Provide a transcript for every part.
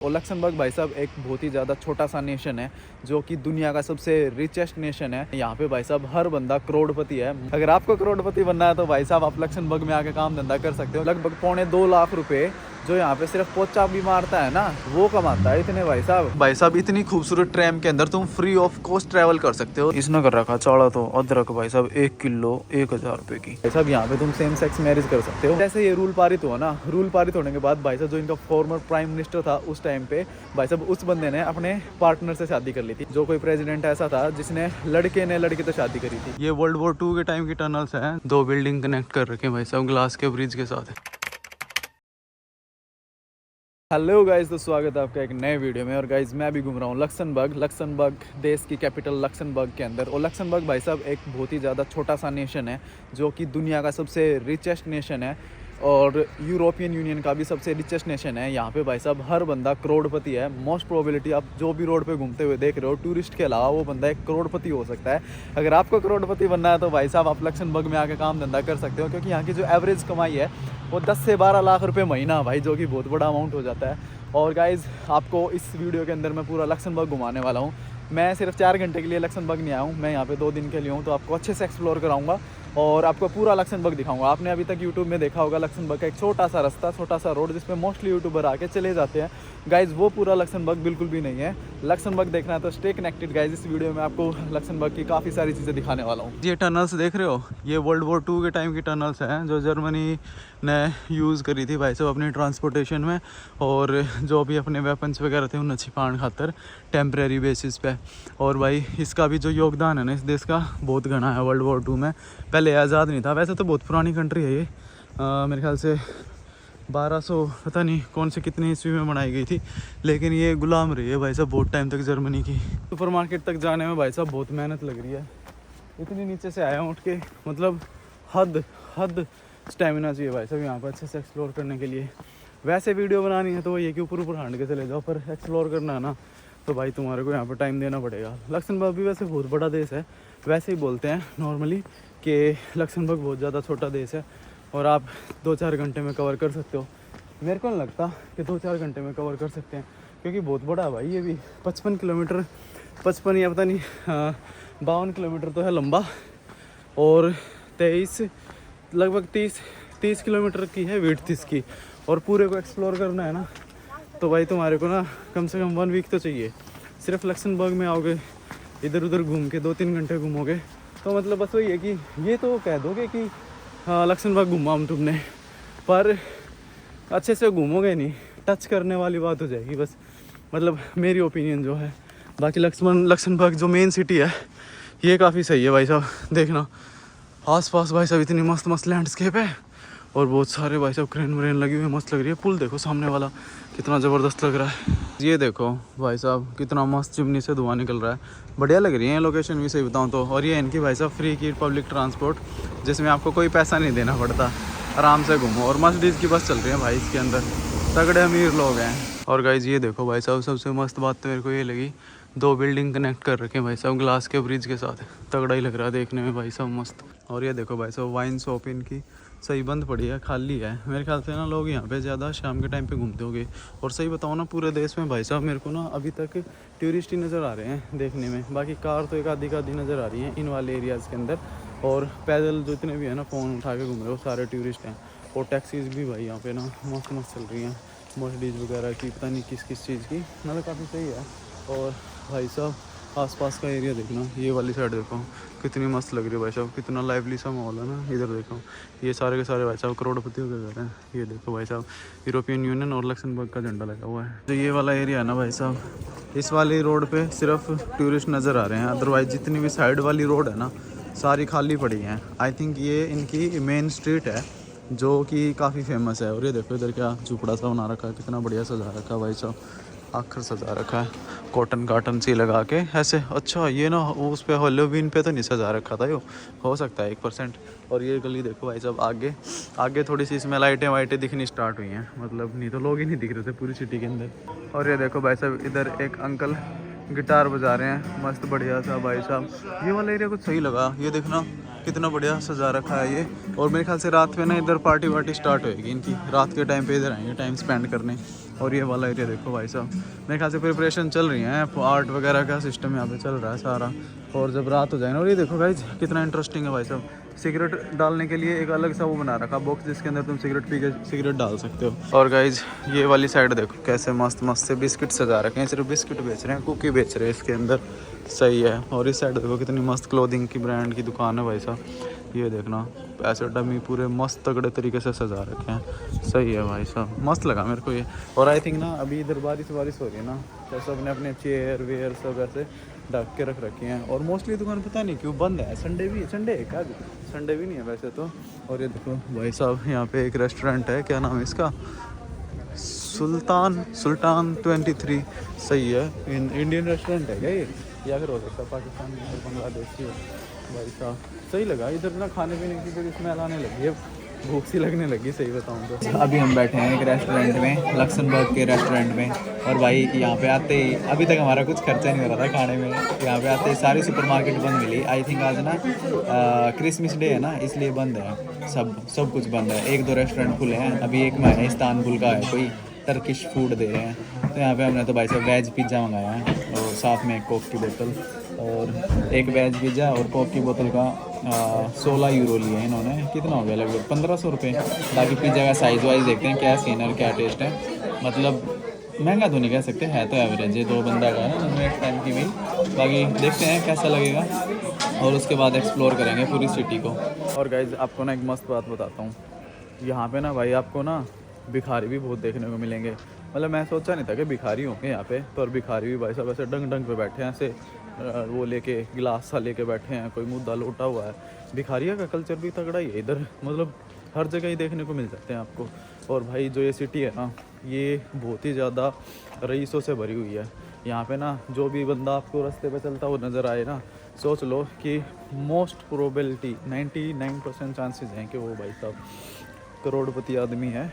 और लक्समबर्ग भाई साहब एक बहुत ही ज़्यादा छोटा सा नेशन है जो कि दुनिया का सबसे रिचेस्ट नेशन है। यहाँ पे भाई साहब हर बंदा करोड़पति है। अगर आपको करोड़पति बनना है तो भाई साहब आप लक्समबर्ग में आके काम धंधा कर सकते हो। लगभग 2.25 लाख रुपए जो यहाँ पे सिर्फ पोचा भी मारता है ना वो कमाता है इतने भाई साहब इतनी खूबसूरत ट्रेन के अंदर तुम फ्री ऑफ कॉस्ट ट्रैवल कर सकते हो। इसने कर रखा चौड़ा तो अदरक भाई साहब 1 किलो 1000 रुपए की। भाई साहब यहाँ पे तुम सेम सेक्स मैरिज कर सकते हो। जैसे ये रूल पारित हुआ ना, रूल पारित होने के बाद भाई साहब जो इनका फॉर्मर प्राइम मिनिस्टर था उस टाइम पे भाई साहब उस बंदे ने अपने पार्टनर से शादी कर ली थी। जो कोई प्रेसिडेंट ऐसा था जिसने लड़के ने लड़की तो शादी करी थी। ये वर्ल्ड वॉर 2 के टाइम की टनल्स हैं। 2 बिल्डिंग कनेक्ट कर रखे हैं भाई साहब ग्लास के ब्रिज के साथ। हेलो गाइस, तो स्वागत है आपका एक नए वीडियो में। और गाइस मैं भी घूम रहा हूँ लक्समबर्ग देश की कैपिटल लक्समबर्ग के अंदर। और लक्समबर्ग भाई साहब एक बहुत ही ज़्यादा छोटा सा नेशन है जो कि दुनिया का सबसे रिचेस्ट नेशन है और यूरोपियन यूनियन का भी सबसे रिचेस्ट नेशन है। यहाँ पे भाई साहब हर बंदा करोड़पति है। मोस्ट प्रोबेबिलिटी आप जो भी रोड पे घूमते हुए देख रहे हो टूरिस्ट के अलावा वो बंदा एक करोड़पति हो सकता है। अगर आपको करोड़पति बनना है तो भाई साहब आप लक्समबर्ग में आके काम धंधा कर सकते हो, क्योंकि यहाँ की जो एवरेज कमाई है वो 10 से 12 लाख रुपए महीना भाई, जो कि बहुत बड़ा अमाउंट हो जाता है। और गाइज़ आपको इस वीडियो के अंदर मैं पूरा लक्समबर्ग घुमाने वाला हूँ। मैं सिर्फ 4 घंटे के लिए लक्समबर्ग नहीं आया हूँ, मैं यहाँ पे 2 दिन के लिए हूँ, तो आपको अच्छे से एक्सप्लोर कराऊंगा और आपको पूरा लक्समबर्ग दिखाऊंगा। आपने अभी तक यूट्यूब में देखा होगा लक्समबर्ग का एक छोटा सा रास्ता, छोटा सा रोड जिसमें मोस्टली यूट्यूबर आके चले जाते हैं। गाइज़ वो पूरा लक्समबर्ग बिल्कुल भी नहीं है। लक्समबर्ग देखना है तो स्टे कनेक्टेड गाइज़। इस वीडियो में आपको लक्समबर्ग की काफ़ी सारी चीज़ें दिखाने वाला हूँ। ये टनल्स देख रहे हो, ये वर्ल्ड वॉर 2 के टाइम की टनल्स हैं जो जर्मनी ने यूज़ करी थी भाई साहब अपनी ट्रांसपोर्टेशन में, और जो भी अपने वेपन्स वगैरह थे उन्हें छिपाने खातर टेम्प्रेरी बेसिस पे। और भाई इसका भी जो योगदान है ना इस देश का बहुत घना है वर्ल्ड वॉर 2 में। पहले आज़ाद नहीं था, वैसे तो बहुत पुरानी कंट्री है ये, मेरे ख्याल से 1200 पता नहीं कौन से कितने ईस्वी में बनाई गई थी, लेकिन ये गुलाम रही है भाई साहब बहुत टाइम तक जर्मनी की। सुपरमार्केट तक जाने में भाई साहब बहुत मेहनत लग रही है। इतनी नीचे से आया हूँ उठ के, मतलब हद स्टेमिना चाहिए भाई साहब यहाँ पर अच्छे से एक्सप्लोर करने के लिए। वैसे वीडियो बनानी है तो ये कि ऊपर हांड के चले जाओ, पर एक्सप्लोर करना है ना तो भाई तुम्हारे को यहाँ पर टाइम देना पड़ेगा। लक्समबर्ग भी वैसे बहुत बड़ा देश है, वैसे ही बोलते हैं नॉर्मली कि लक्समबर्ग बहुत ज़्यादा छोटा देश है और आप 2-4 घंटे में कवर कर सकते हो। मेरे को नहीं लगता कि 2-4 घंटे में कवर कर सकते हैं, क्योंकि बहुत बड़ा है भाई। ये भी 55 किलोमीटर 55 या पता नहीं 52 किलोमीटर तो है लंबा, और 23 लगभग 30 किलोमीटर की है विड्थ इसकी। और पूरे को एक्सप्लोर करना है ना तो भाई तुम्हारे को ना कम से कम 1 वीक तो चाहिए। सिर्फ लक्समबर्ग में आओगे, इधर उधर घूम के 2-3 घंटे घूमोगे तो मतलब बस वही है कि ये तो कह दोगे कि हाँ लक्समबर्ग घूमा हम तुमने, पर अच्छे से घूमोगे नहीं, टच करने वाली बात हो जाएगी बस, मतलब मेरी ओपिनियन जो है। बाकी लक्समबर्ग जो मेन सिटी है ये काफ़ी सही है भाई साहब। देखना आसपास भाई साहब इतनी मस्त मस्त लैंडस्केप है और बहुत सारे भाई साहब क्रेन व्रेन लगी हुई है, मस्त लग रही है। पुल देखो सामने वाला कितना ज़बरदस्त लग रहा है। ये देखो भाई साहब कितना मस्त चिमनी से धुआं निकल रहा है, बढ़िया लग रही है लोकेशन भी सही बताऊँ तो। और ये इनकी भाई साहब फ्री की पब्लिक ट्रांसपोर्ट, जिसमें आपको कोई पैसा नहीं देना पड़ता, आराम से घूमो। और मर्सिडीज़ की बस चल रही है भाई इसके अंदर, तगड़े अमीर लोग हैं। और गाइज ये देखो भाई साहब सबसे मस्त बात तो मेरे को ये लगी, 2 बिल्डिंग कनेक्ट कर रखे हैं भाई साहब ग्लास के ब्रिज के साथ, तगड़ा ही लग रहा है देखने में भाई साहब मस्त। और ये देखो भाई साहब वाइन शॉप इनकी सही बंद पड़ी है, खाली है। मेरे ख्याल से ना लोग यहाँ पे ज़्यादा शाम के टाइम पे घूमते होंगे। और सही बताओ ना पूरे देश में भाई साहब मेरे को ना अभी तक टूरिस्ट ही नज़र आ रहे हैं देखने में। बाकी कार तो एक आधी नज़र आ रही है इन वाले एरियाज़ के अंदर, और पैदल जो इतने भी हैं ना फ़ोन उठा के घूम रहे हो सारे टूरिस्ट हैं। और टैक्सीज़ भी भाई यहाँ पे ना मस्त मस्त चल रही हैं, मर्सिडीज़ वगैरह की, पता नहीं किस चीज़ की, मतलब काफ़ी सही है। और भाई साहब आसपास का एरिया देखना, ये वाली साइड देखो कितनी मस्त लग रही है भाई साहब, कितना लाइवली सा माहौल है ना। इधर देखो ये सारे के सारे भाई साहब करोड़पति हो गए हैं। ये देखो भाई साहब यूरोपियन यूनियन और लक्समबर्ग का झंडा लगा हुआ है। तो ये वाला एरिया है ना भाई साहब, इस वाली रोड पे सिर्फ टूरिस्ट नज़र आ रहे हैं, अदरवाइज़ जितनी भी साइड वाली रोड है ना सारी खाली पड़ी हैं। आई थिंक ये इनकी मेन स्ट्रीट है जो कि काफ़ी फेमस है। और ये देखो इधर क्या झुपड़ा सा बना रखा है, कितना बढ़िया सजा रखा है भाई साहब, आखिर सजा रखा है कॉटन सी लगा के ऐसे। अच्छा ये ना उस पे हेलोवीन पे तो नहीं सजा रखा था, यो हो सकता है 1%। और ये गली देखो भाई साहब, आगे थोड़ी सी इसमें लाइटें वाइटें दिखनी स्टार्ट हुई हैं, मतलब नहीं तो लोग ही नहीं दिख रहे थे पूरी सिटी के अंदर। और ये देखो भाई साहब इधर एक अंकल गिटार बजा रहे हैं, मस्त बढ़िया सा भाई साहब। ये वाला एरिया कुछ सही लगा, ये देखना कितना बढ़िया सजा रखा है ये। और मेरे ख्याल से रात में ना इधर पार्टी वार्टी स्टार्ट होएगी इनकी, रात के टाइम पे इधर आएंगे टाइम स्पेंड करने। और ये वाला एरिया देखो भाई साहब, मेरे ख्याल से प्रिपरेशन चल रही है, आर्ट वगैरह का सिस्टम यहाँ पे चल रहा है सारा। और जब रात हो जाए ना, और ये देखो गाइज कितना इंटरेस्टिंग है भाई साहब, सिगरेट डालने के लिए एक अलग सा वो बना रखा बॉक्स, जिसके अंदर तुम सिगरेट पी के सिगरेट डाल सकते हो। और गाइज ये वाली साइड देखो कैसे मस्त मस्त से बिस्किट सजा रखे हैं, सिर्फ बिस्किट बेच रहे हैं, कुकी बेच रहे हैं इसके अंदर, सही है। और इस साइड देखो कितनी मस्त क्लोथिंग की ब्रांड की दुकान है भाई साहब, ये देखना ऐसे डमी पूरे मस्त तगड़े तरीके से सजा रखे हैं, सही है भाई साहब, मस्त लगा मेरे को ये। और आई थिंक ना अभी इधर बारिश हो रही है ना, तो सब ने अपने चेयर वेयर सब ऐसे ढक के रख रखी हैं। और मोस्टली दुकान पता नहीं क्यों बंद है, संडे है क्या, संडे भी नहीं है वैसे तो। और ये देखो भाई साहब यहाँ पे एक रेस्टोरेंट है, क्या नाम है इसका, सुल्तान 23, सही है। इंडियन रेस्टोरेंट है क्या ये, या फिर हो सकता है पाकिस्तानी और बांग्लादेशी है भाई साहब, सही लगा। इधर ना खाने पीने की थोड़ी स्मेल आने लगी है, भूख सी लगने लगी सही बताऊँ तो। अभी हम बैठे हैं एक रेस्टोरेंट में, लक्समबर्ग के रेस्टोरेंट में, और भाई यहाँ पे आते ही अभी तक हमारा कुछ खर्चा नहीं हो रहा था खाने में, यहाँ पे आते ही सारी सुपरमार्केट बंद मिली। आई थिंक आज ना क्रिसमस डे है ना, इसलिए बंद है, सब कुछ बंद है। एक दो रेस्टोरेंट खुले हैं, अभी एक में है इस्तानबुल का है कोई, टर्किश फूड दे रहे हैं। तो यहाँ पे हमने तो भाई साहब वेज पिज़्ज़ा मंगाया है, और साथ में एक कोक की बोतल, और एक वेज पिज़्ज़ा और कोक की बोतल का 16 यूरो लिए हैं इन्होंने। कितना हो गया, लगभग 1500 रुपये। बाकी पिज़्ज़ा का साइज़ वाइज देखते हैं क्या सीन और क्या टेस्ट है, मतलब महंगा तो नहीं कह सकते, है तो एवरेज है, 2 बंदा का है ना, एक टाइम की मील। बाकी देखते हैं कैसा लगेगा, और उसके बाद एक्सप्लोर करेंगे पूरी सिटी को। और गाइज आपको ना एक मस्त बात बताता हूँ, यहाँ पे ना भाई आपको ना भिखारी भी बहुत देखने को मिलेंगे। मतलब मैं सोचा नहीं था कि भिखारी होंगे यहाँ पे, तो और भिखारी भी भाई साहब ऐसे डंग पे बैठे हैं, ऐसे वो लेके गिलास सा लेके बैठे हैं, कोई मुद्दा लोटा हुआ है। भिखारिया का कल्चर भी तगड़ा ही है इधर, मतलब हर जगह ही देखने को मिल जाते हैं आपको। और भाई जो ये सिटी है ना, ये बहुत ही ज़्यादा रईसों से भरी हुई है। यहाँ पे ना जो भी बंदा आपको रास्ते पे चलता हुआ नज़र आए ना, सोच लो कि मोस्ट प्रोबेबिलिटी 99% चांसेस हैं कि वो भाई साहब करोड़पति आदमी है।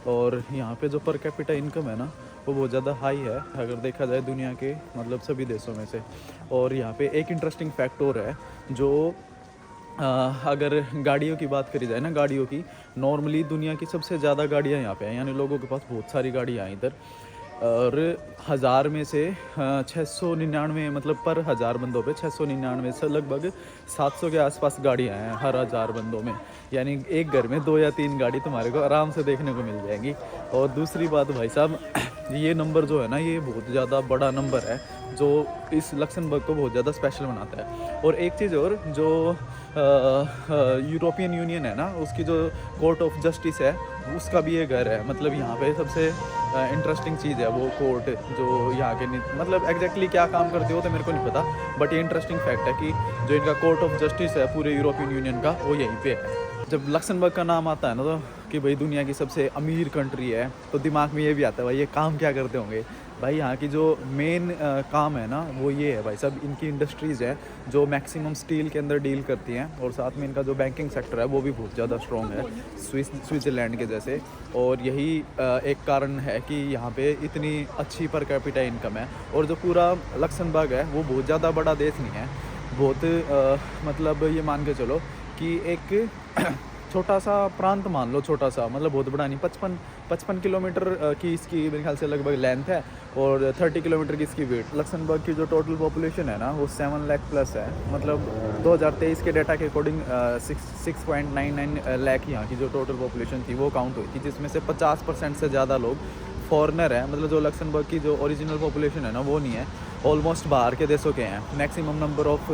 और यहाँ पे जो पर कैपिटा इनकम है ना, वो बहुत ज़्यादा हाई है अगर देखा जाए दुनिया के मतलब सभी देशों में से। और यहाँ पे एक इंटरेस्टिंग फैक्ट और है, जो अगर गाड़ियों की बात करी जाए ना, गाड़ियों की नॉर्मली दुनिया की सबसे ज़्यादा गाड़ियाँ यहाँ पे हैं, यानी लोगों के पास बहुत सारी गाड़ियाँ हैं इधर। और 1000 में से 699 मतलब पर 1000 बंदों पे 699 से लगभग 700 के आसपास गाड़ियाँ हैं हर 1000 बंदों में, यानी एक घर में 2 या 3 गाड़ी तुम्हारे को आराम से देखने को मिल जाएंगी। और दूसरी बात भाई साहब, ये नंबर जो है ना, ये बहुत ज़्यादा बड़ा नंबर है, जो इस लक्समबर्ग को बहुत ज़्यादा स्पेशल बनाता है। और एक चीज़ और, जो यूरोपियन यूनियन है ना, उसकी जो कोर्ट ऑफ जस्टिस है, उसका भी ये घर है। मतलब यहाँ पे सबसे इंटरेस्टिंग चीज़ है वो कोर्ट, जो यहाँ के मतलब एग्जैक्टली क्या काम करते हो तो मेरे को नहीं पता, बट ये इंटरेस्टिंग फैक्ट है कि जो इनका कोर्ट ऑफ जस्टिस है पूरे यूरोपियन यूनियन का, वो यहीं पे है। जब लक्समबर्ग का नाम आता है ना, तो कि भाई दुनिया की सबसे अमीर कंट्री है, तो दिमाग में ये भी आता है भाई ये काम क्या करते होंगे। भाई यहाँ की जो मेन काम है ना, वो ये है भाई साहब, इनकी इंडस्ट्रीज़ है जो मैक्सिमम स्टील के अंदर डील करती हैं, और साथ में इनका जो बैंकिंग सेक्टर है वो भी बहुत ज़्यादा स्ट्रॉन्ग है, स्विट्ज़रलैंड के जैसे। और यही एक कारण है कि यहाँ पे इतनी अच्छी पर कैपिटा इनकम है। और जो पूरा लक्समबर्ग है वो बहुत ज़्यादा बड़ा देश नहीं है, बहुत मतलब ये मान के चलो कि एक छोटा सा प्रांत मान लो, छोटा सा मतलब बहुत बड़ा नहीं। 55 किलोमीटर की इसकी मेरे ख्याल से लगभग लेंथ है, और 30 किलोमीटर की इसकी वेट। लक्समबर्ग की जो टोटल पॉपुलेशन है ना, वो 7 लाख प्लस है। मतलब 2023 के डाटा के अकॉर्डिंग 6.99 लाख यहाँ की जो टोटल पॉपुलेशन थी वो काउंट हुई थी, जिसमें से 50% से ज़्यादा लोग फॉरेनर है। मतलब जो लक्समबर्ग की जो ओरिजिनल पॉपुलेशन है ना, वो नहीं है, ऑलमोस्ट बाहर के देशों के हैं। मैक्सिमम नंबर ऑफ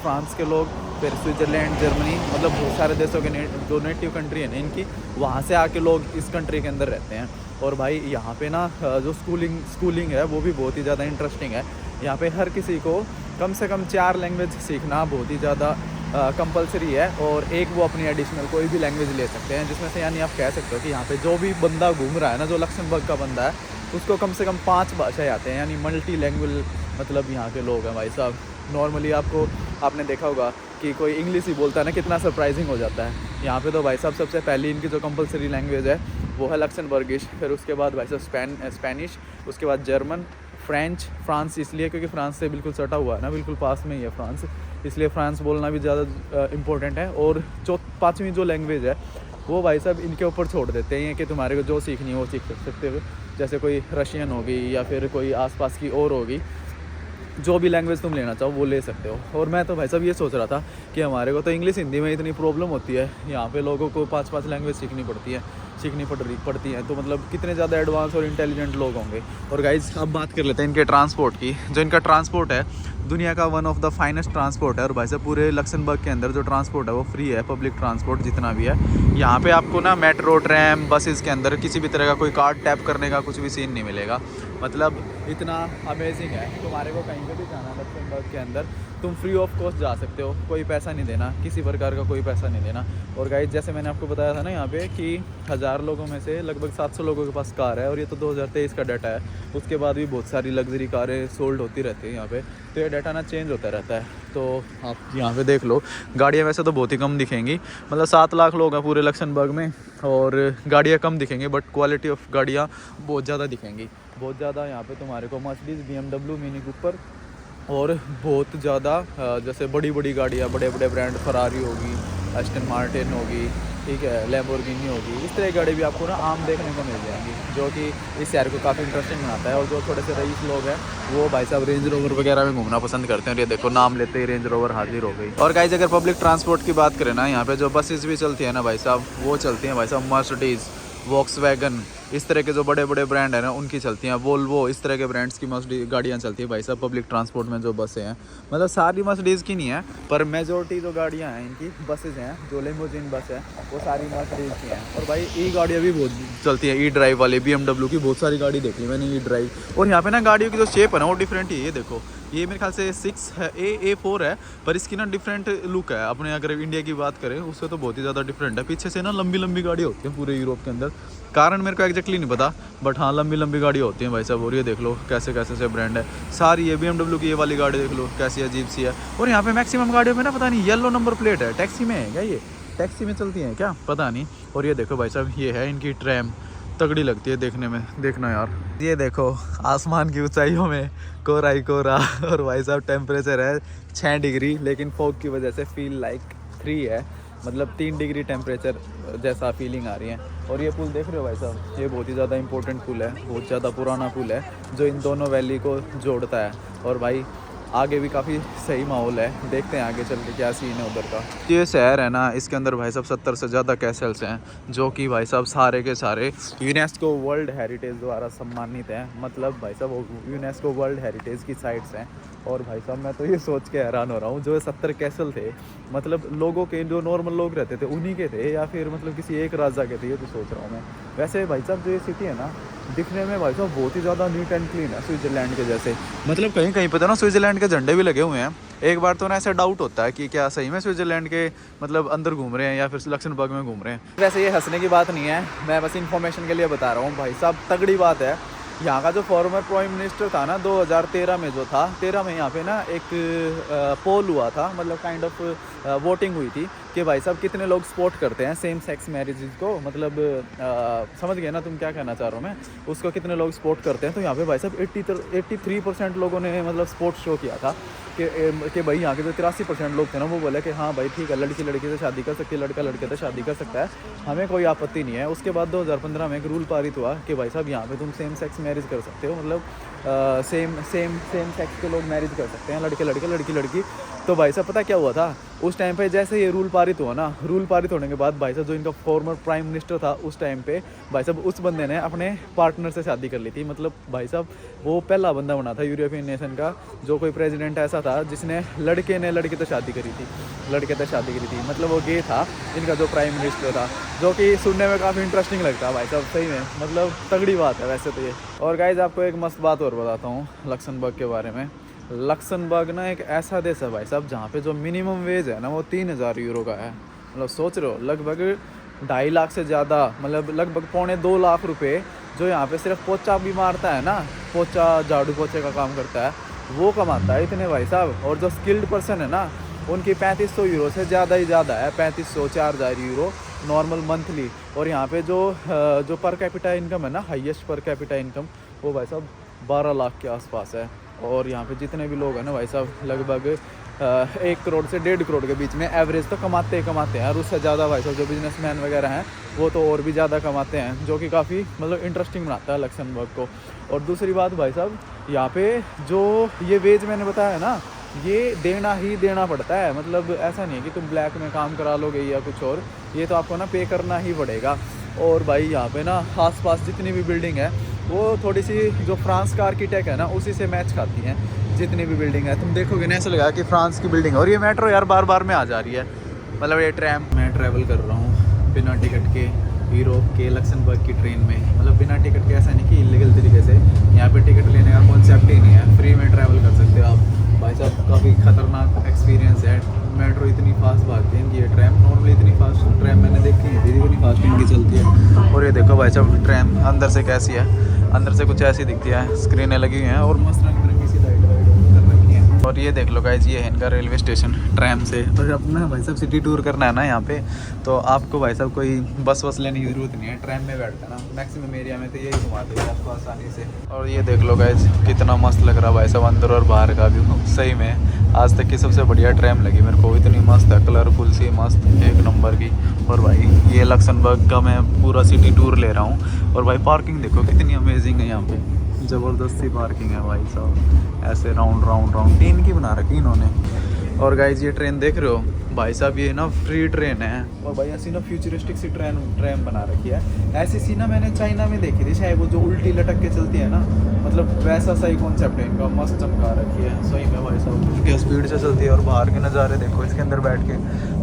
फ्रांस के लोग, फिर स्विट्ज़रलैंड, जर्मनी, मतलब बहुत सारे देशों के जो नेटिव कंट्री है ना इनकी, वहाँ से आके लोग इस कंट्री के अंदर रहते हैं। और भाई यहाँ पे ना जो स्कूलिंग है वो भी बहुत ही ज़्यादा इंटरेस्टिंग है। यहाँ पे हर किसी को कम से कम 4 लैंग्वेज सीखना बहुत ही ज़्यादा कंपलसरी है, और एक वो अपनी एडिशनल कोई भी लैंग्वेज ले सकते हैं, जिसमें से यानी आप कह सकते हो कि यहाँ पे जो भी बंदा घूम रहा है ना, जो लक्समबर्ग का बंदा है, उसको कम से कम 5 भाषाएं आते हैं, यानी मल्टी लैंग्वेज मतलब यहाँ के लोग हैं भाई साहब। नॉर्मली आपने देखा होगा कि कोई इंग्लिश ही बोलता है ना, कितना सरप्राइजिंग हो जाता है। यहाँ पे तो भाई साहब सबसे पहली इनकी जो कंपलसरी लैंग्वेज है वो है लक्समबर्गिश, फिर उसके बाद भाई साहब स्पेनिश, उसके बाद जर्मन, फ्रांस इसलिए क्योंकि फ्रांस से बिल्कुल सटा हुआ है ना, बिल्कुल पास में ही है फ्रांस, इसलिए फ्रांस बोलना भी ज़्यादा इम्पोर्टेंट है। और 5वीं जो लैंग्वेज है वो भाई साहब इनके ऊपर छोड़ देते हैं कि तुम्हारे को जो सीखनी है वो सीख सकते हो। जैसे कोई रशियन होगी या फिर कोई आसपास की और होगी, जो भी लैंग्वेज तुम लेना चाहो वो ले सकते हो। और मैं तो भाई साहब ये सोच रहा था कि हमारे को तो इंग्लिश हिंदी में इतनी प्रॉब्लम होती है, यहाँ पे लोगों को 5-5 लैंग्वेज सीखनी पड़ती है, तो मतलब कितने ज़्यादा एडवांस और इंटेलिजेंट लोग होंगे। और गाइज अब बात कर लेते हैं इनके ट्रांसपोर्ट की। जो इनका ट्रांसपोर्ट है दुनिया का one of the finest transport है। और भाई साहब पूरे लक्समबर्ग के अंदर जो ट्रांसपोर्ट है वो फ्री है, पब्लिक ट्रांसपोर्ट जितना भी है। यहाँ पे आपको ना मेट्रो, ट्रैम, बसेस के अंदर किसी भी तरह का कोई कार्ड टैप करने का कुछ भी सीन नहीं मिलेगा। मतलब इतना अमेजिंग है। तुम्हारे को कहीं पे भी जाना है लक्समबर्ग के अंदर, तुम फ्री ऑफ कॉस्ट जा सकते हो, कोई पैसा नहीं देना, किसी प्रकार का कोई पैसा नहीं देना। और गाइस जैसे मैंने आपको बताया था ना यहाँ पे कि 1000 लोगों में से लगभग 700 लोगों के पास कार है, और ये तो 2023 का डाटा है। उसके बाद भी बहुत सारी लग्जरी कारें सोल्ड होती रहती हैं यहाँ पे, तो ये डाटा ना चेंज होता रहता है। तो आप यहाँ पे देख लो, गाड़ियाँ वैसे तो बहुत ही कम दिखेंगी, मतलब 7 लाख लोग हैं पूरे लक्समबर्ग में, और गाड़ियाँ कम दिखेंगी बट क्वालिटी ऑफ गाड़ियाँ बहुत ज़्यादा दिखेंगी, बहुत ज़्यादा। यहाँ पे तुम्हारे को मर्सिडीज, BMW, मिनी कूपर और बहुत ज़्यादा जैसे बड़ी बड़ी गाड़ियाँ, बड़े बड़े ब्रांड, फरारी होगी, एस्टन मार्टिन होगी, ठीक है, लैम्बोर्गिनी होगी, इस तरह की गाड़ी भी आपको ना आम देखने को मिल जाएंगी, जो कि इस शहर को काफ़ी इंटरेस्टिंग बनाता है। और जो थोड़े से रईस लोग हैं वो भाई साहब रेंज रोवर वगैरह में घूमना पसंद करते हैं। और ये देखो नाम लेते ही रेंज रोवर हाजिर हो गई। और गाइस अगर पब्लिक ट्रांसपोर्ट की बात करें ना, यहाँ पे जो बसेस भी चलती है ना भाई साहब, वो चलती हैं भाई साहब मर्सिडीज़, वॉक्सवैगन, इस तरह के जो बड़े बड़े ब्रांड है ना उनकी चलती हैं, वोल्वो, इस तरह के ब्रांड्स की मर्सिडीज गाड़ियाँ चलती हैं भाई साहब पब्लिक ट्रांसपोर्ट में। जो बसें हैं मतलब सारी मर्सिडीज़ की नहीं है, पर मेजोरिटी जो गाड़ियाँ हैं इनकी बसेज हैं, जो लिमोजिन बस है वो सारी मर्सिडीज़ की हैं। और भाई ई गाड़ियाँ भी बहुत चलती हैं, ई ड्राइव वाले, BMW की बहुत सारी गाड़ी देख ली मैंने, ई ड्राइव। और यहाँ पे ना गाड़ियों की जो शेप है ना वो डिफरेंट ही है। ये देखो, ये मेरे ख्याल से 6 है, A4 है, पर इसकी ना डिफरेंट लुक है। अपने अगर इंडिया की बात करें उससे तो बहुत ही ज़्यादा डिफरेंट है। पीछे से ना लंबी लंबी गाड़ी होती हैं पूरे यूरोप के अंदर, कारण मेरे को एग्जैक्टली नहीं पता, बट हाँ लंबी लंबी गाड़ी होती हैं भाई साहब। और ये देख लो कैसे कैसे से ब्रांड है सारी। ये BMW की ये वाली गाड़ी देख लो कैसी अजीब सी है। और यहाँ पे मैक्सिमम गाड़ियों में ना पता नहीं येलो नंबर प्लेट है। टैक्सी में है क्या, ये टैक्सी में चलती हैं क्या, पता नहीं। और ये देखो भाई साहब, ये है इनकी ट्रैम, तगड़ी लगती है देखने में, देखना यार। ये देखो आसमान की ऊंचाइयों में कोहरा ही कोहरा। और भाई साहब टेम्परेचर है 6 डिग्री, लेकिन फॉग की वजह से फील लाइक 3 है, मतलब 3 डिग्री टेम्परेचर जैसा फीलिंग आ रही है। और ये पुल देख रहे हो भाई साहब, ये बहुत ही ज़्यादा इंपॉर्टेंट पुल है, बहुत ज़्यादा पुराना पुल है जो इन दोनों वैली को जोड़ता है। और भाई आगे भी काफ़ी सही माहौल है, देखते हैं आगे चल के क्या सीन है उधर का। ये शहर है ना, इसके अंदर भाई साहब 70 से ज़्यादा कैसल्स हैं, जो कि भाई साहब सारे के सारे यूनेस्को वर्ल्ड हेरिटेज द्वारा सम्मानित हैं। मतलब भाई साहब यूनेस्को वर्ल्ड हेरिटेज की साइट्स हैं। और भाई साहब मैं तो ये सोच के हैरान हो रहा हूँ, जो 70 कैसल थे, मतलब लोगों के, जो नॉर्मल लोग रहते थे उन्हीं के थे या फिर मतलब किसी एक राजा के थे, ये तो सोच रहा हूँ मैं। वैसे भाई साहब जो ये सिटी है ना, दिखने में भाई साहब बहुत ही ज़्यादा नीट एंड क्लीन है, स्विट्ज़रलैंड के जैसे। मतलब कहीं कहीं पे तो ना स्विट्ज़रलैंड के झंडे भी लगे हुए हैं। एक बार तो ना ऐसा डाउट होता है कि क्या सही में स्विट्ज़रलैंड के मतलब अंदर घूम रहे हैं या फिर लक्समबर्ग में घूम रहे हैं। वैसे ये हंसने की बात नहीं है, मैं बस इन्फॉर्मेशन के लिए बता रहा हूँ भाई साहब, तगड़ी बात है। यहाँ का जो फॉर्मर प्राइम मिनिस्टर था ना 2013 में, जो था 13 में यहाँ पे ना एक पोल हुआ था, मतलब काइंड ऑफ वोटिंग हुई थी कि भाई साहब कितने लोग सपोर्ट करते हैं सेम सेक्स मैरिजेज को, मतलब समझ गए ना तुम क्या कहना चाह रहा हूँ मैं, उसको कितने लोग सपोर्ट करते हैं। तो यहाँ पे भाई साहब 83% लोगों ने मतलब सपोर्ट शो किया था कि भाई यहाँ के जो 83% लोग थे ना वो बोले कि हाँ भाई ठीक है, लड़की लड़की से शादी कर सकती है, लड़का लड़के से शादी कर सकता है, हमें कोई आपत्ति नहीं है। उसके बाद 2015 में एक रूल पारित हुआ कि भाई साहब यहाँ पे तुम सेम सेक्स मैरिज कर सकते हो, मतलब सेम सेक्स के लोग मैरिज कर सकते हैं, लड़के लड़के लड़की लड़की। तो भाई साहब पता क्या हुआ था उस टाइम पे, जैसे ये रूल पारित हुआ ना, रूल पारित होने के बाद भाई साहब जो इनका फॉर्मर प्राइम मिनिस्टर था उस टाइम पे, भाई साहब उस बंदे ने अपने पार्टनर से शादी कर ली थी। मतलब भाई साहब वो पहला बंदा बना था यूरोपियन नेशन का, जो कोई प्रेसिडेंट ऐसा था जिसने लड़के ने लड़की से शादी करी थी, लड़के से शादी करी थी, मतलब वो गे था इनका जो प्राइम मिनिस्टर था, जो कि सुनने में काफ़ी इंटरेस्टिंग लगता है भाई साहब, सही में मतलब तगड़ी बात है वैसे तो ये। और गाइज आपको एक मस्त बात और बताता हूँ लक्समबर्ग के बारे में। लक्समबर्ग ना एक ऐसा देश है भाई साहब जहाँ पे जो मिनिमम वेज है ना वो 3000 यूरो का है। मतलब सोच रहे हो, लगभग 2.5 लाख से ज़्यादा, मतलब लगभग 2.25 लाख रुपए जो यहाँ पे सिर्फ पोछा भी मारता है ना, पोछा झाड़ू पोछे का काम करता है, वो कमाता है इतने भाई साहब। और जो स्किल्ड पर्सन है ना उनकी 3500 यूरो से ज़्यादा ही ज़्यादा है, 3500 4000 यूरो नॉर्मल मंथली। और यहाँ पे जो पर कैपिटा इनकम है ना, हाईएस्ट पर कैपिटा इनकम, वो भाई साहब 12 लाख के आसपास है। और यहाँ पे जितने भी लोग हैं ना भाई साहब, लगभग 1 करोड़ से 1.5 करोड़ के बीच में एवरेज तो कमाते ही कमाते हैं। और उससे ज़्यादा भाई साहब जो बिजनेसमैन वगैरह हैं वो तो और भी ज़्यादा कमाते हैं, जो कि काफ़ी मतलब इंटरेस्टिंग बनाता है लक्समबर्ग को। और दूसरी बात भाई साहब, यहाँ पे जो ये वेज मैंने बताया ना, ये देना ही देना पड़ता है। मतलब ऐसा नहीं है कि तुम ब्लैक में काम करा लोगे या कुछ और, ये तो आपको ना पे करना ही पड़ेगा। और भाई यहाँ पे ना आसपास जितनी भी बिल्डिंग है वो थोड़ी सी जो फ्रांस का आर्किटेक्ट है ना उसी से मैच खाती हैं। जितनी भी बिल्डिंग है तुम देखोगे ना ऐसा लगा कि फ्रांस की बिल्डिंग है। और ये मेट्रो यार बार बार में आ जा रही है, मतलब ये ट्रैम मैं ट्रैवल कर रहा हूँ बिना टिकट के यूरोप के लक्समबर्ग की ट्रेन में। मतलब बिना टिकट के, ऐसा नहीं कि इलीगल तरीके से, यहाँ पे टिकट लेने का कॉन्सेप्ट ही नहीं है, फ्री में ट्रैवल कर सकते हो आप। भाई साहब काफ़ी ख़तरनाक एक्सपीरियंस है। मेट्रो इतनी फास्ट भागती है इनकी, ये ट्रैम नॉर्मली इतनी फास्ट ट्रैम मैंने देखी है, धीरे इतनी फास्ट इनकी चलती है। और ये देखो भाई साहब ट्रैम अंदर से कैसी है, अंदर से कुछ ऐसी दिखती है, स्क्रीनें लगी हुई हैं और मस्त रंग बिरंगी सी लाइट कर रखी है। और ये देख लो गाइज, ये है इनका रेलवे स्टेशन ट्रैम से। और अपना भाई साहब सिटी टूर करना है ना यहाँ पे, तो आपको भाई साहब कोई बस वस लेने की ज़रूरत नहीं है, ट्रैम में बैठना ना। मैक्सिमम एरिया में तो यही घुमाते हैं आपको आसानी से। और ये देख लो गाइज कितना मस्त लग रहा है भाई साहब अंदर और बाहर का व्यू। सही में आज तक की सबसे बढ़िया ट्रैम लगी मेरे को, इतनी मस्त है, कलरफुल सी मस्त एक नंबर की। और भाई ये लक्समबर्ग का मैं पूरा सिटी टूर ले रहा हूँ। और भाई पार्किंग देखो कितनी अमेजिंग है यहाँ पे, ज़बरदस्त सी पार्किंग है भाई साहब, ऐसे राउंड राउंड राउंड टीन की बना रखी इन्होंने। और गाइज ये ट्रेन देख रहे हो भाई साहब, ये ना फ्री ट्रेन है। और भाई ऐसी ना फ्यूचरिस्टिक सी ट्रेन बना रखी है। ऐसी सी ना मैंने चाइना में देखी थी शायद, वो जो उल्टी लटक के चलती है ना, मतलब वैसा सही कॉन्सेप्ट है इनका, मस्त चमका रखी है सही में भाई साहब, क्या स्पीड से चलती है। और बाहर के नज़ारे देखो इसके अंदर बैठ के।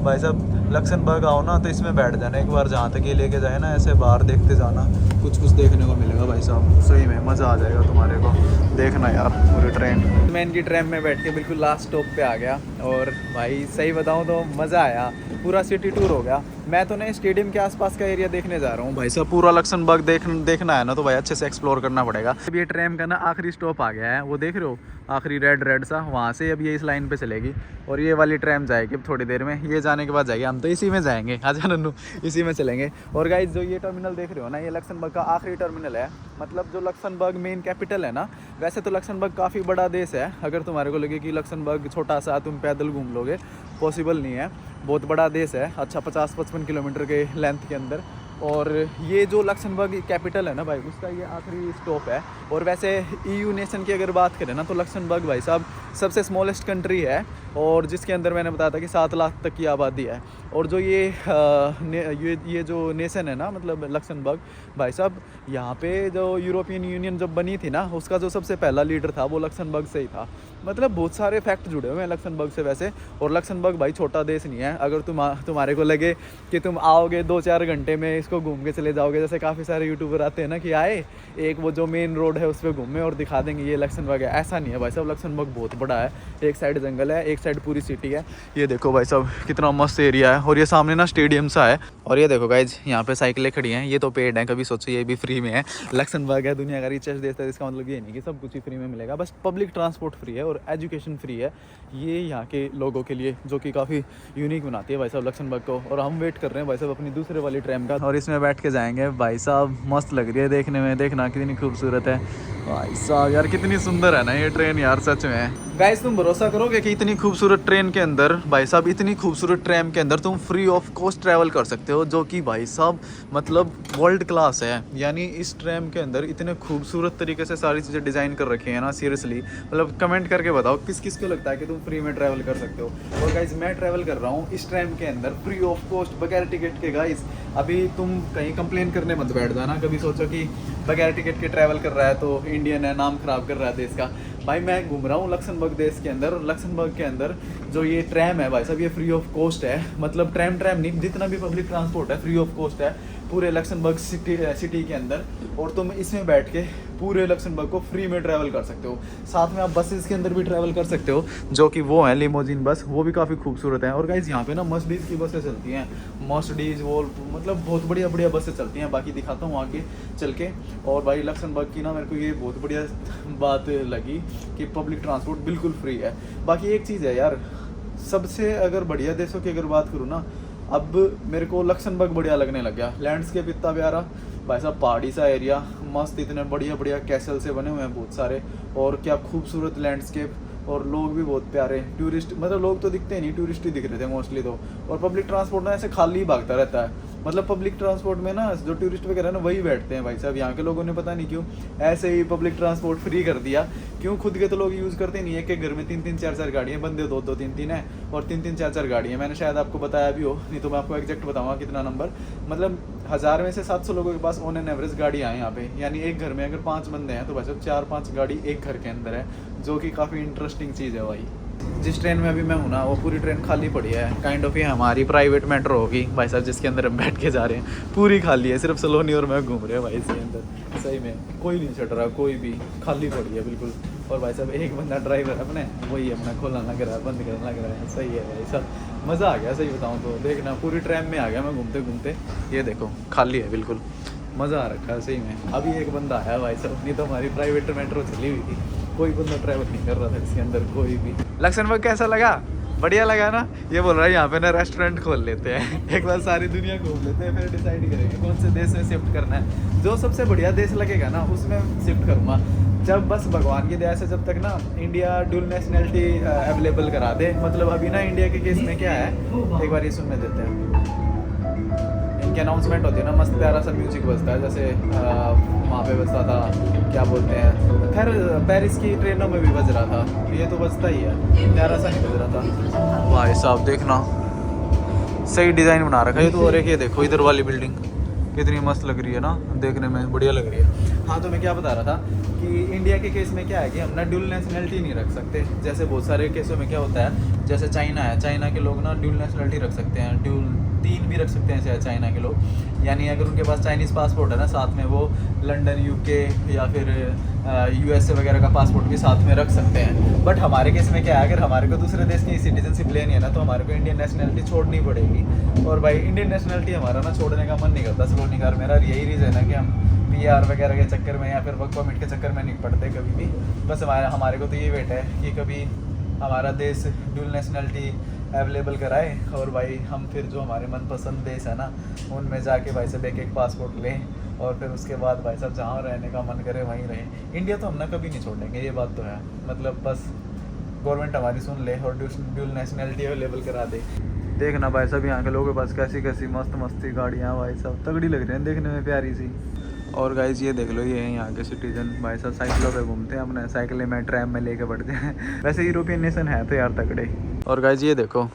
भाई साहब लक्समबर्ग आओ ना तो इसमें बैठ जाना एक बार, जहाँ तक ये लेके जाए ना, ऐसे बाहर देखते जाना, कुछ कुछ देखने को मिलेगा भाई साहब, सही में मज़ा आ जाएगा तुम्हारे को। देखना यार पूरी ट्रेन। मैं इनकी ट्रेन में बैठ के बिल्कुल लास्ट स्टॉप पे आ गया और भाई सही बताऊँ तो मज़ा आया, पूरा सिटी टूर हो गया। मैं तो ना स्टेडियम के आसपास का एरिया देखने जा रहा हूँ भाई साहब, पूरा लक्समबर्ग देखना है ना तो भाई अच्छे से एक्सप्लोर करना पड़ेगा। अब ये ट्रेन का ना आखिरी स्टॉप आ गया है, वो देख रहे हो आखिरी रेड सा, वहाँ से अब ये इस लाइन पे चलेगी और ये वाली ट्रेन जाएगी अब थोड़ी देर में, ये जाने के बाद जाएगी। हम तो इसी में जाएंगे, आजा नन्नू, इसी में चलेंगे। और गाइस जो ये टर्मिनल देख रहे हो ना, ये लक्समबर्ग का आखिरी टर्मिनल है। मतलब जो लक्समबर्ग मेन कैपिटल है ना, वैसे तो लक्समबर्ग काफ़ी बड़ा देश है। अगर तुम्हारे को लगे कि लक्समबर्ग छोटा सा तुम पैदल घूम लोगे, पॉसिबल नहीं है, बहुत बड़ा देश है। अच्छा 50-55 किलोमीटर के लेंथ के अंदर। और ये जो लक्समबर्ग कैपिटल है ना भाई, उसका ये आखिरी स्टॉप है। और वैसे यूएई नेशन की अगर बात करें ना, तो लक्समबर्ग भाई साहब सबसे स्मॉलेस्ट कंट्री है, और जिसके अंदर मैंने बताया था कि 7 लाख तक की आबादी है। और जो ये जो नेशन है ना, मतलब लक्समबर्ग भाई साहब, यहाँ पे जो यूरोपियन यूनियन जब बनी थी ना, उसका जो सबसे पहला लीडर था वो लक्समबर्ग से ही था। मतलब बहुत सारे फैक्ट जुड़े हुए हैं लक्समबर्ग से वैसे। और लक्समबर्ग भाई छोटा देश नहीं है। अगर तुम्हारे को लगे कि तुम आओगे 2-4 घंटे में इसको घूम के चले जाओगे, जैसे काफ़ी सारे यूट्यूबर आते हैं ना कि आए एक वो जो मेन रोड है उस पर घूमे और दिखा देंगे ये लक्समबर्ग है, ऐसा नहीं है भाई साहब। लक्समबर्ग बहुत बड़ा है, एक साइड जंगल है, एक साइड पूरी सिटी है। ये देखो भाई साहब कितना मस्त एरिया है। और ये सामने ना स्टेडियम सा है। और ये देखो गाइज यहाँ पे साइकिलें खड़ी हैं, ये तो पेड हैं, कभी सोचो ये भी फ्री में है। लक्समबर्ग है दुनिया का रिचेस्ट देश है, इसका मतलब ये नहीं कि सब कुछ ही फ्री में मिलेगा, बस पब्लिक ट्रांसपोर्ट फ्री है और एजुकेशन फ्री है। ये यहाँ के लोगों के लिए जो कि काफ़ी यूनिक बनाती है भाई साहब लक्समबर्ग को। और हम वेट कर रहे हैं भाई साहब अपनी दूसरे वाली ट्रेन का, और इसमें बैठ के जाएंगे। भाई साहब मस्त लग रही है देखने में, देखना कितनी खूबसूरत है भाई साहब, यार कितनी सुंदर है ना ये ट्रेन यार, सच में। गाइस तुम भरोसा करोगे कि इतनी खूबसूरत ट्रेन के अंदर भाई साहब, इतनी खूबसूरत ट्रेन के अंदर तुम फ्री ऑफ कॉस्ट ट्रैवल कर सकते हो, जो कि भाई साहब मतलब वर्ल्ड क्लास है। यानी इस ट्रेन के अंदर इतने खूबसूरत तरीके से सारी चीज़ें डिज़ाइन कर रखी हैं ना, सीरियसली मतलब कमेंट करके बताओ किस किस को लगता है कि तुम फ्री में ट्रैवल कर सकते हो। और गाइस मैं ट्रैवल कर रहा हूँ इस ट्रेन के अंदर फ्री ऑफ कॉस्ट बगैर टिकट के। गाइस अभी तुम कहीं कंप्लेन करने मत बैठ जाना, कभी सोचो कि बगैर टिकट के ट्रैवल कर रहा है तो इंडियन है, नाम खराब कर रहा है देश का। भाई मैं घूम रहा हूँ लक्समबर्ग देश के अंदर, और लक्समबर्ग के अंदर जो ये ट्रैम है भाई साहब, ये फ्री ऑफ कॉस्ट है। मतलब ट्रैम नहीं, जितना भी पब्लिक ट्रांसपोर्ट है फ्री ऑफ कॉस्ट है पूरे लक्समबर्ग सिटी के अंदर। और तुम इसमें बैठ के पूरे लक्समबर्ग को फ्री में ट्रैवल कर सकते हो। साथ में आप बसेस के अंदर भी ट्रैवल कर सकते हो, जो कि वो हैं लिमोजिन बस, वो भी काफ़ी खूबसूरत हैं। और गाइज यहाँ पे ना मर्सिडीज़ की बसें चलती हैं, मर्सिडीज़ वो मतलब बहुत बढ़िया बढ़िया बसें चलती हैं। बाकी दिखाता हूँ आगे चल के। और भाई लक्समबर्ग की ना मेरे को ये बहुत बढ़िया बात लगी कि पब्लिक ट्रांसपोर्ट बिल्कुल फ्री है। बाकी एक चीज़ है यार, सबसे अगर बढ़िया देशों की अगर बात करूँ ना, अब मेरे को लक्समबर्ग बढ़िया लगने लग गया। लैंडस्केप इतना प्यारा भाई साहब, पहाड़ी सा एरिया मस्त, इतने बढ़िया बढ़िया कैसल से बने हुए हैं बहुत सारे, और क्या खूबसूरत लैंडस्केप। और लोग भी बहुत प्यारे, टूरिस्ट मतलब लोग तो दिखते नहीं, टूरिस्ट ही दिख रहे थे मोस्टली तो। और पब्लिक ट्रांसपोर्ट ना ऐसे खाली ही भागता रहता है, मतलब पब्लिक ट्रांसपोर्ट में ना जो टूरिस्ट वगैरह है ना वही बैठते हैं भाई साहब। यहाँ के लोगों ने पता नहीं क्यों ऐसे ही पब्लिक ट्रांसपोर्ट फ्री कर दिया, क्यों खुद के तो लोग यूज़ करते नहीं है। एक घर में 3-3 4-4 गाड़ियाँ, बंदे 2-2 3-3 है और 3-3 4-4 गाड़ियाँ। मैंने शायद आपको बताया भी हो, नहीं तो मैं आपको एग्जैक्ट बताऊँगा कितना नंबर। मतलब 1000 में से 700 लोगों के पास ऑन एन एवरेज गाड़ियाँ हैं यहाँ पे, यानी एक घर में अगर 5 बंदे हैं तो भाई साहब 4-5 गाड़ी एक घर के अंदर है, जो कि काफ़ी इंटरेस्टिंग चीज़ है भाई। जिस ट्रेन में अभी मैं हूँ ना वो पूरी ट्रेन खाली पड़ी है, काइंड ऑफ ये हमारी प्राइवेट मेट्रो होगी भाई साहब, जिसके अंदर हम बैठ के जा रहे हैं। पूरी खाली है, सिर्फ सलोनी और मैं घूम रहे हैं भाई इसके अंदर। सही में कोई नहीं चढ़ रहा, कोई भी, खाली पड़ी है बिल्कुल। और भाई साहब एक बंदा ड्राइवर अपने वही अपना खोलना लग रहा है, बंद करना लग रहा है। सही है भाई साहब, मज़ा आ गया। सही बताऊँ तो देखना, पूरी ट्रेन में आ गया मैं घूमते घूमते। ये देखो खाली है बिल्कुल, मज़ा आ रखा है सही में। अभी एक बंदा आया भाई साहब, नहीं तो हमारी प्राइवेट मेट्रो चली हुई थी, कोई बंदा ट्रैवल नहीं कर रहा था इसके अंदर कोई भी। लक्समबर्ग कैसा लगा? बढ़िया लगा ना? ये बोल रहा है यहाँ पे ना रेस्टोरेंट खोल लेते हैं, एक बार सारी दुनिया घूम लेते हैं, फिर डिसाइड करेंगे कौन से देश में शिफ्ट करना है। जो सबसे बढ़िया देश लगेगा ना उसमें शिफ्ट करूँगा, जब बस भगवान की दया से जब तक ना इंडिया ड्यूल नेशनलिटी अवेलेबल करा दे। मतलब अभी ना इंडिया के केस में क्या है, एक बार ये सुनने देते हैं। इनकी अनाउंसमेंट होती है ना, मस्त प्यारा सा म्यूजिक बजता है, जैसे वहाँ पे बजता था, क्या बोलते हैं, खैर पेरिस की ट्रेनों में भी बज रहा था, ये तो बजता ही है, प्यारा सा नहीं बज रहा था भाई साहब। देखना सही डिज़ाइन बना रखा है ये तो। और एक ये देखो इधर वाली बिल्डिंग कितनी मस्त लग रही है ना, देखने में बढ़िया लग रही है। हाँ तो मैं क्या बता रहा था कि इंडिया के केस में क्या है कि हम ना ड्यूल नेशनलिटी नहीं रख सकते। जैसे बहुत सारे केसों में क्या होता है, जैसे चाइना है, चाइना के लोग ना ड्यूल नेशनलिटी रख सकते हैं, ड्यूल 3 भी रख सकते हैं शायद चाइना के लोग। यानी अगर उनके पास चाइनीज़ पासपोर्ट है ना, साथ में वो लंदन यूके या फिर यूएसए वगैरह का पासपोर्ट भी साथ में रख सकते हैं। बट हमारे केस में क्या है, अगर हमारे को दूसरे देश की सिटीजनशिप लेनी है ना, तो हमारे को इंडियन नेशनलिटी छोड़नी पड़ेगी। और भाई इंडियन नेशनलिटी हमारा ना छोड़ने का मन नहीं करता सलोनीकार। मेरा यही रीज़न है कि हम PR वगैरह के चक्कर में या फिर वर्क परमिट के चक्कर में नहीं पड़ते कभी भी। बस हमारे को तो ये वेट है कि कभी हमारा देश ड्यूल नेशनलिटी अवेलेबल कराए और भाई हम फिर जो हमारे मनपसंद देश है ना उनमें जाके भाई साहब एक पासपोर्ट लें, और फिर उसके बाद भाई साहब जहाँ रहने का मन करे वहीं रहें। इंडिया तो हम ना कभी नहीं छोड़ेंगे, ये बात तो है। मतलब बस गवर्नमेंट हमारी सुन ले और ड्यूल नेशनलिटी अवेलेबल करा दे। देखना भाई साहब यहाँ के लोगों के पास कैसी कैसी मस्त मस्ती गाड़ियाँ भाई साहब, तगड़ी लग रही हैं देखने में, प्यारी सी। और गाइस ये देख लो, ये हैं यहाँ के सिटीजन भाई साहब, साइकिलों पे घूमते हैं, अपने साइकिलें में ट्रैम में लेके बढ़ते हैं। वैसे यूरोपियन नेशन है तो यार तगड़े। और गाइस ये देखो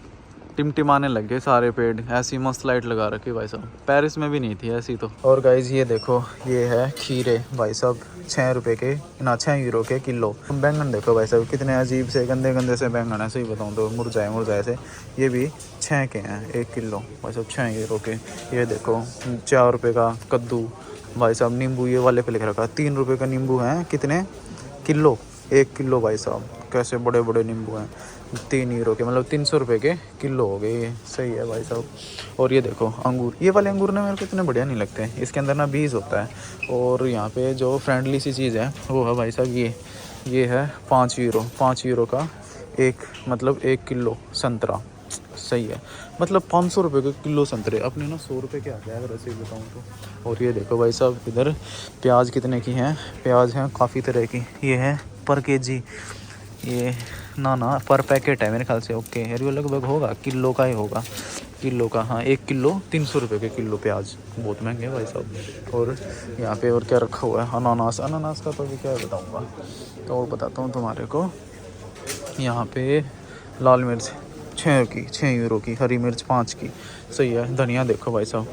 टिमटिमाने लग गए सारे पेड़, ऐसी मस्त लाइट लगा रखी भाई साहब, पेरिस में भी नहीं थी ऐसी तो। और गाइस ये देखो, ये है खीरे भाई साहब, 6 रुपये के ना 6 यूरो के किलो। बैंगन देखो भाई साहब, कितने अजीब से गंदे गंदे से बैंगन है, सही बताऊँ तो मुरझाए से। ये भी 6 के हैं 1 किलो भाई साहब, 6 यूरो के। ये देखो 4 रुपये का कद्दू भाई साहब। नींबू ये वाले पे लिख रखा 3 रुपये का नींबू है, कितने किलो, 1 किलो भाई साहब, कैसे बड़े बड़े नींबू हैं, 3 यूरो के, मतलब 300 रुपये के किलो हो गए ये। सही है भाई साहब। और ये देखो अंगूर, ये वाले अंगूर ना मेरे को इतने बढ़िया नहीं लगते, इसके अंदर ना बीज होता है। और यहाँ पे जो फ्रेंडली सी चीज़ है वो है भाई साहब ये है 5 यूरो का एक, मतलब 1 किलो संतरा। सही है, मतलब 500 रुपये के किलो संतरे, अपने ना 100 रुपये के आ गया अगर ऐसे ही बताऊँ तो। और ये देखो भाई साहब इधर प्याज कितने की हैं, प्याज हैं काफ़ी तरह की, ये है पर केजी, ये ना पर पैकेट है मेरे ख्याल से। ओके यार ये लगभग होगा किलो का ही होगा, किलो का, हाँ 1 किलो 300 रुपये के किलो प्याज, बहुत महंगे भाई साहब। और यहाँ पे और क्या रखा हुआ है, अनानास का तो अभी क्या बताऊँगा, तो और बताता हूँ तुम्हारे को। यहाँ पे लाल मिर्च 6 यूरो की, हरी मिर्च 5 की। सही है। धनिया देखो भाई साहब,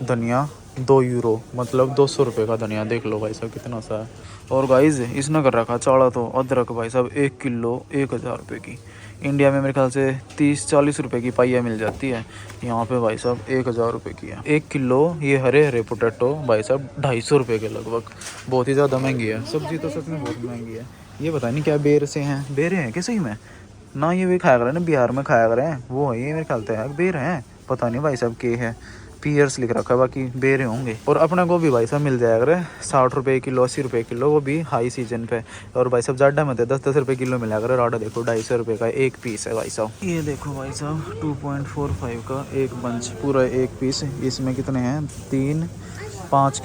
धनिया 2 यूरो, मतलब 200 रुपये का धनिया, देख लो भाई साहब कितना सा है। और गाइस इसने कर रखा चाड़ा तो अदरक भाई साहब 1 किलो 1000 रुपये की। इंडिया में मेरे ख्याल से 30-40 रुपये की पाइया मिल जाती है, यहाँ पे भाई साहब 1000 रुपये की है 1 किलो। ये हरे पोटैटो भाई साहब 250 रुपये के लगभग, बहुत ही ज़्यादा महंगी है सब्ज़ी तो, सच में बहुत महंगी है। ये पता नहीं क्या बेर से हैं, बेरे हैं क्या सही में ना, ये भी खाया करें ना, बिहार में खाया करें वो है, ये मेरे ख्याल से है बेर हैं, पता नहीं भाई साहब के है, पियर्स लिख रखा है, बाकी बेरे होंगे। और अपना गोभी भाई साहब मिल जाएगा 60 रुपये किलो, 80 रुपये किलो, वो भी हाई सीजन पे। और भाई साहब जाडा में 10-10 रुपये किलो मिला कर, राडा देखो 250 रुपये का एक पीस है भाई साहब। ये देखो भाई साहब 2.45 का एक बंच, पूरा एक पीस। इसमें कितने हैं, 3, पाँच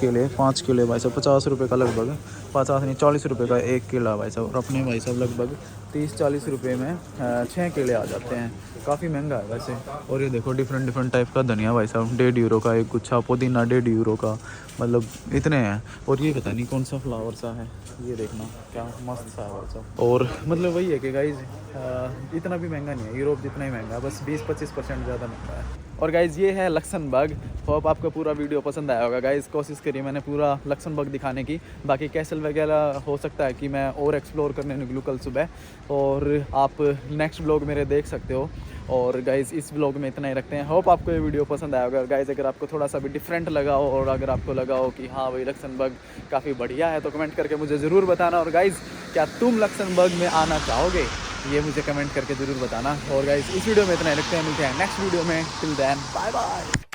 केले भाई साहब 50 रुपये का लगभग, 50 नहीं 40 रुपये का एक केला भाई साहब। और अपने भाई साहब लगभग 30-40 रुपये में 6 केले आ जाते हैं। काफ़ी महंगा है वैसे। और ये देखो डिफरेंट टाइप का धनिया भाई साहब, 1.5 यूरो का एक गुच्छा, पुदीना 1.5 यूरो का, मतलब इतने हैं। और ये पता नहीं कौन सा फ्लावर सा है, ये देखना क्या मस्त सा है भाई साहब। और मतलब वही है कि गाइज इतना भी महंगा नहीं है, यूरोप जितना ही महंगा है, बस 20-25% ज़्यादा महंगा है। और गाइज़ ये है लक्समबर्ग। होप आपको पूरा वीडियो पसंद आया होगा गाइज़। कोशिश करी मैंने पूरा लक्समबर्ग दिखाने की। बाकी कैसल वगैरह हो सकता है कि मैं और एक्सप्लोर करने निकलूँ कल सुबह, और आप नेक्स्ट व्लॉग मेरे देख सकते हो। और गाइज़ इस व्लॉग में इतना ही रखते हैं। होप आपको ये वीडियो पसंद आया होगा गाइज़। अगर आपको थोड़ा सा भी डिफरेंट लगा हो, और अगर आपको लगा हो कि हाँ भाई लक्समबर्ग काफ़ी बढ़िया है, तो कमेंट करके मुझे ज़रूर बताना। और गाइज़ क्या तुम लक्समबर्ग में आना चाहोगे, ये मुझे कमेंट करके ज़रूर बताना। और गाइस इस वीडियो में इतना ही रखते हैं, मिलते हैं नेक्स्ट वीडियो में। Till then bye bye.